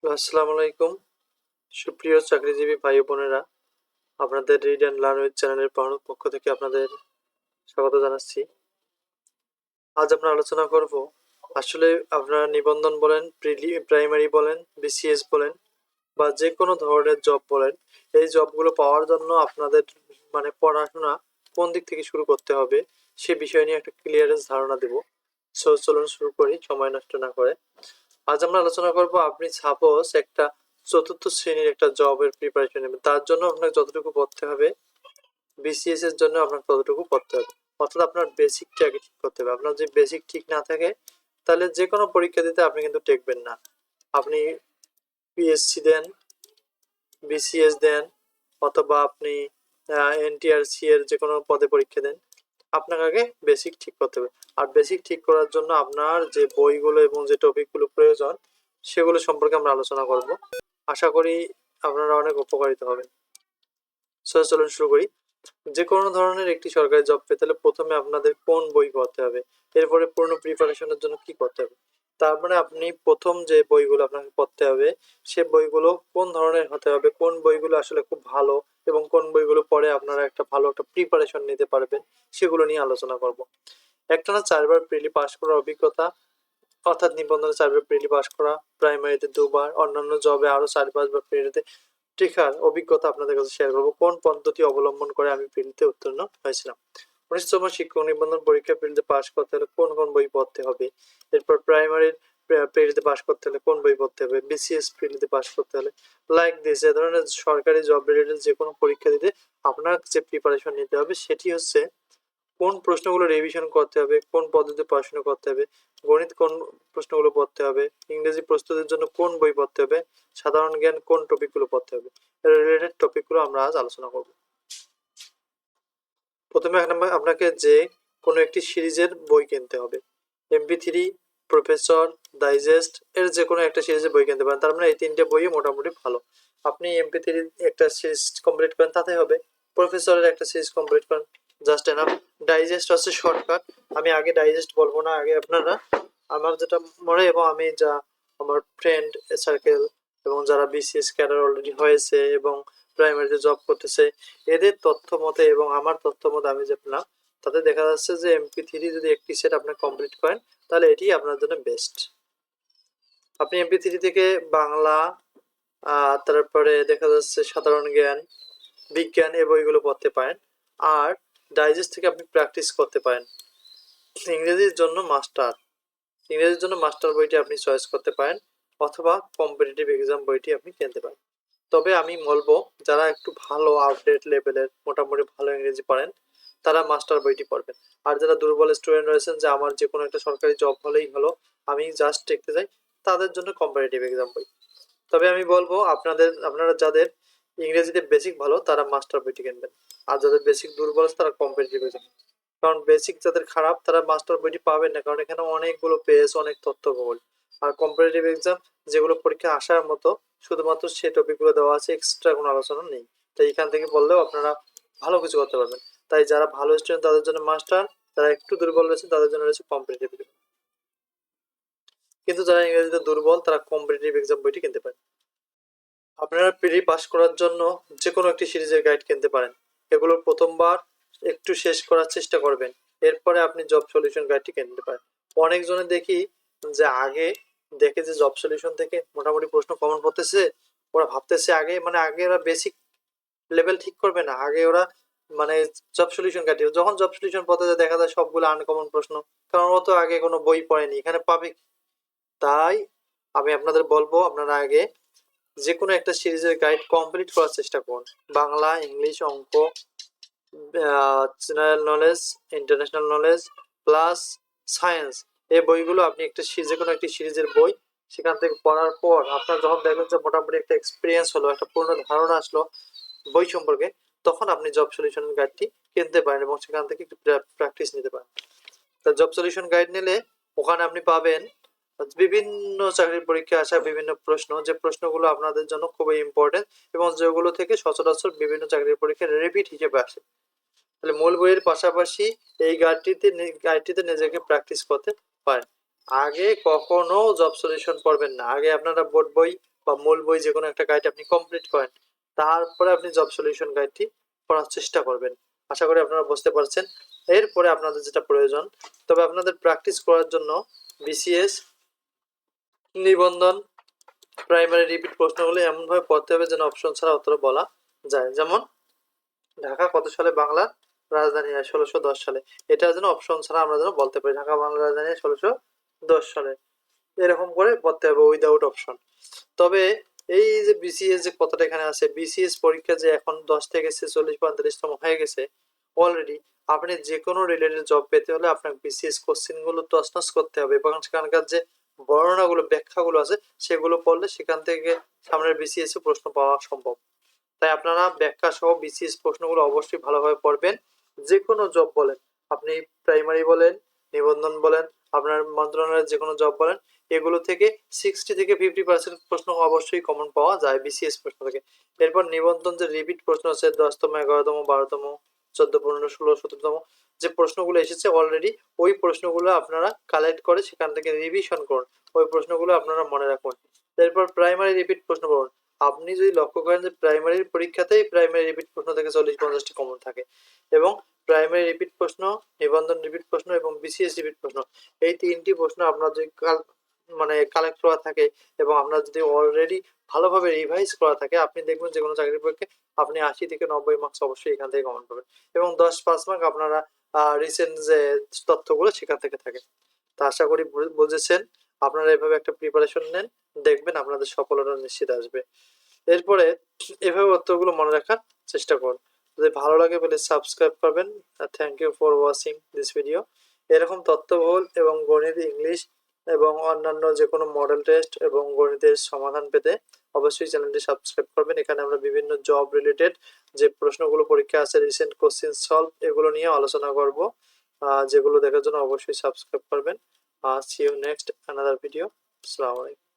আসসালামু আলাইকুম সুপ্রিয় চাকরিজীবী ভাই ও বোনেরা, আপনাদের রিড অ্যান্ড লার্ন উইথ চ্যানেলের পক্ষ থেকে আপনাদের স্বাগত জানাচ্ছি। আজ আমরা আলোচনা করব আসলে আপনারা নিবন্ধন বলেন, প্রাইমারি বলেন, বিসিএস বলেন বা যে কোনো ধরনের জব বলেন, এই জবগুলো পাওয়ার জন্য আপনাদের পড়াশোনা কোন দিক থেকে শুরু করতে হবে সে বিষয় নিয়ে একটা ক্লিয়ারেন্স ধারণা দেব। সো চলুন শুরু করি সময় নষ্ট না করে। আজ আমরা আলোচনা করব আপনি সাপোজ একটা চতুর্থ শ্রেণীর একটা জবের প্রিপারেশন নেবেন, তার জন্য আপনাকে যতটুকু পড়তে হবে বিসিএস এর জন্য আপনার ততটুকু পড়তে হবে। অর্থাৎ আপনার বেসিকটা আগে ঠিক করতে হবে। আপনার যদি বেসিক ঠিক না থাকে তাহলে যে কোনো পরীক্ষা দিতে আপনি কিন্তু টেকবেন না। আপনি পিএসসি দেন, বিসিএস দেন, অথবা আপনি এনটিআরসি এর যে কোনো পদে পরীক্ষা দেন, আপনাকে আগে বেসিক ঠিক করতে হবে। আর বেসিক ঠিক করার জন্য আপনার যে বইগুলো এবং যে টপিকগুলো প্রয়োজন সেগুলো সম্পর্কে আমরা আলোচনা করব। আশা করি আপনারা অনেক উপকারিত হবেন। চলুন শুরু করি। যে কোনো ধরনের একটি সরকারি জব পেতে হলে প্রথমে আপনাদের কোন বই পড়তে হবে, এরপরে পূর্ণ প্রিপারেশনের জন্য কি করতে হবে। তারপরে আপনি প্রথম যে বইগুলো আপনাকে পড়তে হবে সে বইগুলো কোন ধরনের হতে হবে, কোন বইগুলো আসলে খুব ভালো এবং কোন বইগুলো পড়ে আপনারা একটা ভালো একটা প্রিপারেশন নিতে পারবেন সেগুলো নিয়ে আলোচনা করব। একটানা 4বার প্রিলি পাস করার অভিজ্ঞতা, অর্থাৎ নিবন্ধনে 4বার প্রিলি পাস করা, প্রাইমারিতে 2বার, অন্যান্য জবে আরো 4-5 বার প্রিলিতে টিকার অভিজ্ঞতা আপনাদের কাছে শেয়ার করবো। কোন পদ্ধতি অবলম্বন করে আমি প্রিলিতে উত্তীর্ণ হয়েছিলাম। 19তম শিক্ষক নিবন্ধন পরীক্ষা প্রিলিতে পাস করতে হলে কোন কোন বই পড়তে হবে, এরপর প্রাইমারির প্রিলিতে পাস করতে হলে কোন বই পড়তে হবে, বিসিএস প্রিলিতে পাস করতে হলে লাইক দিস এ ধরনের সরকারি জব রিলেটেড যে কোনো পরীক্ষা দিতে আপনার যে প্রিপারেশন নিতে হবে সেটি হচ্ছে কোন প্রশ্নগুলো রিভিশন করতে হবে, কোন পদ্ধতিতে পড়াশোনা করতে হবে, গণিত কোন প্রশ্নগুলো পড়তে হবে, ইংরেজি প্রস্তুতির জন্য কোন বই পড়তে হবে, সাধারণ জ্ঞান কোন টপিকগুলো পড়তে হবে, রিলেটেড টপিকগুলো আমরা আজ আলোচনা করব। প্রথমে আপনাকে যে কোনো একটি সিরিজের বই কিনতে হবে। MP3, প্রফেসর, ডাইজেস্ট এর যে কোনো একটা সিরিজের বই কিনতে পারেন। তার মানে এই তিনটে বই মোটামুটি ভালো। আপনি MP3 একটা সিরিজ কমপ্লিট করেন তাতে হবে, প্রফেসরের একটা সিরিজ কমপ্লিট করেন, জাস্ট এনাফ। ডাইজেস্ট হচ্ছে শর্টকাট, আমি আগে ডাইজেস্ট বলবো না, আগে আপনারা আমার যেটা মনে এবং আমি যা আমার ফ্রেন্ড সার্কেল এবং যারা বিসিএস ক্যাডার অলরেডি হয়েছে এবং প্রাইমারিতে জব করতেছে এদের তথ্য মতে এবং আমার তথ্য মতে আমি যে পেলাম তাতে দেখা যাচ্ছে যে MP3 যদি একটি সেট আপনি কমপ্লিট করেন তাহলে এটি আপনার জন্য বেস্ট। আপনি MP3 থেকে বাংলা, তারপরে দেখা যাচ্ছে সাধারণ জ্ঞান, বিজ্ঞান এই বইগুলো পড়তে পারেন। আর ডাইজেস্ট থেকে আপনি প্র্যাকটিস করতে পারেন। ইংরেজির জন্য মাস্টার বইটি আপনি চয়েস করতে পারেন, অথবা কম্পিটিটিভ এক্সাম বইটি আপনি কিনতে পারেন। তবে আমি বলবো যারা একটু ভালো আপডেট লেভেলের মোটামুটি ভালো ইংরেজি পারেন তারা মাস্টার বইটি পড়বেন। আর যারা দুর্বল স্টুডেন্ট রয়েছেন যে আমার যে কোনো একটা সরকারি জব হলেই হলো, আমি জাস্ট দেখতে চাই, তাদের জন্য কম্পারেটিভ এক্সাম বই। তবে আমি বলবো আপনারা যাদের ইংরেজিতে বেসিক ভালো তারা মাস্টার বইটি কিনবেন, আর যাদের বেসিক দুর্বল আছে তারা কম্পারেটিভ এক্সাম। কারণ বেসিক যাদের খারাপ তারা মাস্টার বইটি পাবেন না, কারণ এখানে অনেকগুলো পেজ, অনেক তথ্য ভূগোল। আর কম্পারেটিভ এক্সাম যেগুলো পরীক্ষা আসার মতো শুধুমাত্র সেই টপিকগুলো দেওয়া আছে, এক্সট্রা কোনো আলোচনা নেই। তাই এখান থেকে বললেও আপনারা ভালো কিছু করতে পারবেন। তাই যারা ভালো স্টুডেন্ট তাদের জন্য মাস্টার, যারা একটু দুর্বল রয়েছে তাদের জন্য রয়েছে কম্পিটিটিভ এক্সাম। কিন্তু যারা ইংরেজিতে দুর্বল তারা কম্পিটিটিভ এক্সাম বইটি কিনতে পারেন। আপনারা প্রি পাস করার জন্য যে কোনো একটি সিরিজের গাইড কিনতে পারেন। এগুলো প্রথমবার একটু শেষ করার চেষ্টা করবেন, এরপরে আপনি জব সলিউশন গাইডটি কিনতে পারেন। অনেকজনে দেখি যে আগে দেখে যে জব সলিউশন থেকে মোটামুটি প্রশ্ন কমন পড়তেছে, ওরা ভাবতেছে আগে ওরা বেসিক লেভেল ঠিক করবে না, আগে ওরা মানে জব সলিউশন গাইড, যখন জব সলিউশন পড়তে যায় দেখা যায় সবগুলো আনকমন প্রশ্ন, কারণ ও তো আগে কোনো বই পড়েনি, এখানে পাবে। তাই আমি আপনাদের বলবো আপনারা আগে যে কোনো একটা সিরিজের গাইড কমপ্লিট করার চেষ্টা করুন। বাংলা, ইংলিশ, অঙ্ক, general knowledge, international knowledge plus science, এই বইগুলো আপনি যে কোনো একটি সিরিজের বই সেখান থেকে পড়ার পর আপনার যখন দেখবেন যে মোটামুটি একটা এক্সপিরিয়েন্স হলো, একটা পূর্ণ ধারণা আসলো বই সম্পর্কে, তখন আপনি জব সলিউশন গাইডটি কিনতে পারেন এবং সেখান থেকে একটু প্র্যাকটিস নিতে পারেন। তা জব সলিউশন গাইড নিলে ওখানে আপনি পাবেন বিভিন্ন চাকরির পরীক্ষায় আসা বিভিন্ন প্রশ্ন, যে প্রশ্নগুলো আপনাদের জন্য খুবই ইম্পর্টেন্ট এবং যেগুলো থেকে সচরাচর বিভিন্ন চাকরির পরীক্ষায় রিপিট হিসেবে আসে। তাহলে মূল বইয়ের পাশাপাশি এই গাইডটিতে নিজেকে প্র্যাকটিস করতে পারেন। আগে কখনো জব সলিউশন পড়বেন না, আগে আপনারা বোর্ড বই বা মূল বই যে কোনো একটা গাইড আপনি কমপ্লিট করেন, তারপরে আপনি জব সলিউশন গাইডটি পড়ার চেষ্টা করবেন। আশা করি আপনারা বুঝতে পারছেন। এরপরে আপনাদের যেটা প্রয়োজন, তবে আপনাদের প্র্যাকটিস করার জন্য বিসিএস নিবন্ধন প্রাইমারি রিপিট প্রশ্নগুলো এমনভাবে পড়তে হবে যেন অপশন ছাড়া উত্তর বলা যায়। যেমন ঢাকা কত সালে বাংলার রাজধানী হয়? 1610 সালে। এটা যেন অপশন ছাড়া আমরা যেন বলতে পারি, ঢাকা বাংলার রাজধানী 1610 সালে। এরকম করে পড়তে হবে উইদাউট অপশন। তবে এই যে বিসিএস যে কথাটা এখানে আছে, বিসিএস পরীক্ষা যে এখন 10 থেকে 40-45তম হয়ে গেছে অলরেডি। আপনি যে কোনো রিলেটেড জব পেতে হলে আপনার বিসিএস কোশ্চেনগুলো তছনছ করতে হবে এবং সেখানকার যে বর্ণনাগুলো ব্যাখ্যাগুলো আছে সেগুলো পড়লে সেখান থেকে সামনের বিসিএস এ প্রশ্ন পাওয়া সম্ভব। তাই আপনারা ব্যাখ্যা সহ বিসিএস প্রশ্নগুলো অবশ্যই ভালোভাবে পড়বেন। যে কোনো জব বলেন, আপনি প্রাইমারি বলেন, নিবন্ধন বলেন, আপনার মন্ত্রণালয়ের যে কোনো জব বলেন, এগুলো থেকে 60 থেকে 50% প্রশ্ন অবশ্যই কমন পাওয়া যায় বিসিএস প্রশ্ন থেকে। এরপর নিবন্ধন যে রিপিট প্রশ্ন আছে 10তম, 11তম, 12তম, 14, 15, 16, 17তম যে প্রশ্নগুলো এসেছে অলরেডি, ওই প্রশ্নগুলো আপনারা কালেক্ট করে সেখান থেকে রিভিশন করুন, ওই প্রশ্নগুলো আপনারা মনে রাখুন। এরপর প্রাইমারি রিপিট প্রশ্ন করুন। আপনি যদি লক্ষ্য করেন যে প্রাইমারির পরীক্ষাতেই প্রাইমারি রিপিট প্রশ্ন থেকে 40-50টি কমন থাকে এবং প্রাইমারি রিপিট প্রশ্ন, নিবন্ধন রিপিট প্রশ্ন এবং বিসিএস রিপিট প্রশ্ন, এই তিনটি প্রশ্ন আপনার যদি কালেক্ট করা থাকে এবং আপনার যদি অলরেডি ভালোভাবে রিভাইজ করা থাকে, আপনি দেখবেন যে কোনো চাকরির পরীক্ষায় আপনি 80 থেকে 90 মার্কস অবশ্যই এখান থেকে কমন পাবেন এবং 10-5 মার্ক আপনারা রিসেন্ট যে তথ্যগুলো সেখান থেকে থাকে। তা আশা করি বুঝেছেন। আপনারা এভাবে একটা প্রিপারেশন নেন, দেখবেন আপনাদের সফলতা নিশ্চিত আসবে। এরপরে এভাবে উত্তরগুলো মনে রাখার চেষ্টা করুন। যদি ভালো লাগে প্লিজ সাবস্ক্রাইব করবেন। Thank you for watching this video. এরকম তথ্যবহুল এবং গণিত, ইংলিশ এবং অন্যান্য যে কোনো মডেল টেস্ট এবং গণিতের সমাধান পেতে অবশ্যই চ্যানেলটি সাবস্ক্রাইব করবেন। এখানে আমরা বিভিন্ন জব রিলেটেড যে প্রশ্নগুলো পরীক্ষা আছে, রিসেন্ট কোশ্চেন সলভ, এগুলো নিয়ে আলোচনা করব। যেগুলো দেখার জন্য অবশ্যই সাবস্ক্রাইব করবেন। See you next another video. আসসালামু আলাইকুম।